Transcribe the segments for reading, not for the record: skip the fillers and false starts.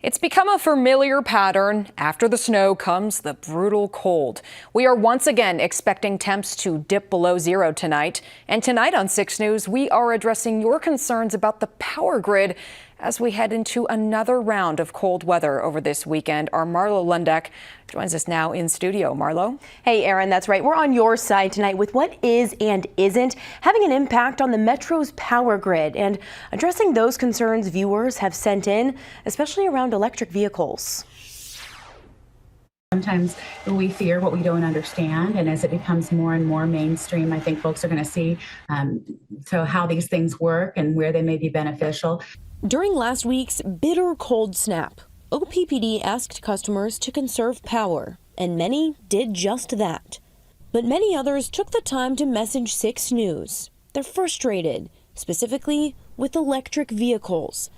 It's become a familiar pattern. After the snow comes the brutal cold. We are once again expecting temps to dip below zero tonight. And tonight on 6 News, we are addressing your concerns about the power grid as we head into another round of cold weather over this weekend. Our Marlo Lundeck joins us now in studio. Marlo? Hey, Aaron, that's right. We're on your side tonight with what is and isn't having an impact on the Metro's power grid and addressing those concerns viewers have sent in, especially around electric vehicles. Sometimes we fear what we don't understand, and as it becomes more and more mainstream, I think folks are going to see how these things work and where they may be beneficial. During last week's bitter cold snap, OPPD asked customers to conserve power, and many did just that. But many others took the time to message 6 News. They're frustrated, specifically with electric vehicles.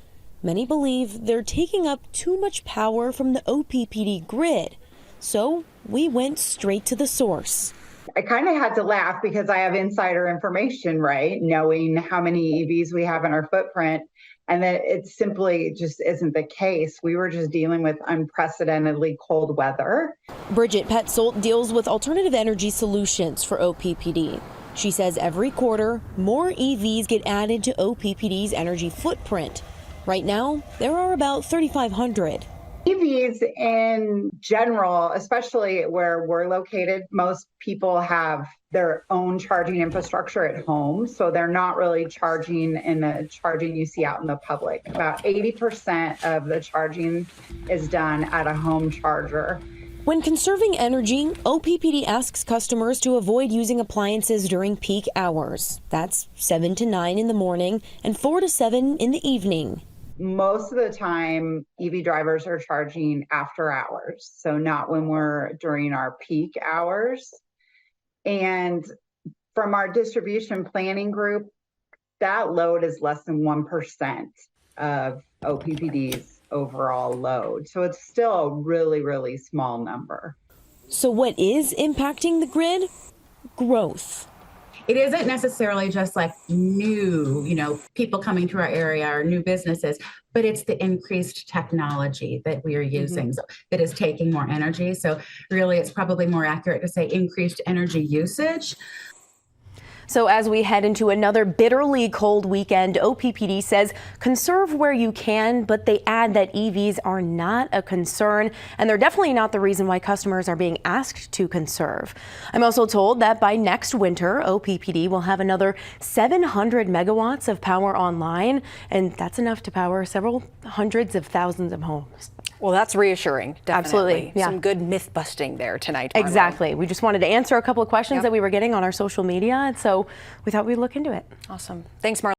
Many believe they're taking up too much power from the OPPD grid. So we went straight to the source. I kind of had to laugh because I have insider information, right? Knowing how many EVs we have in our footprint, and that it simply just isn't the case. We were just dealing with unprecedentedly cold weather. Bridget Petzold deals with alternative energy solutions for OPPD. She says every quarter, more EVs get added to OPPD's energy footprint. Right now, there are about 3,500. EVs in general, especially where we're located, most people have their own charging infrastructure at home. So they're not really charging in the charging you see out in the public. About 80% of the charging is done at a home charger. When conserving energy, OPPD asks customers to avoid using appliances during peak hours. That's 7 to 9 in the morning and 4 to 7 in the evening. Most of the time, EV drivers are charging after hours, so not when we're during our peak hours. And from our distribution planning group, that load is less than 1% of OPPD's overall load. So it's still a really, really small number. So what is impacting the grid? Growth. It isn't necessarily just like new, people coming to our area or new businesses, but it's the increased technology that we are using that is taking more energy. So really, it's probably more accurate to say increased energy usage. So as we head into another bitterly cold weekend, OPPD says conserve where you can, but they add that EVs are not a concern, and they're definitely not the reason why customers are being asked to conserve. I'm also told that by next winter, OPPD will have another 700 megawatts of power online, and that's enough to power several hundreds of thousands of homes. Well, that's reassuring. Definitely. Absolutely. Yeah. Some good myth busting there tonight, Marlo. Exactly. We just wanted to answer a couple of questions that we were getting on our social media, and so we thought we'd look into it. Awesome. Thanks, Marlo.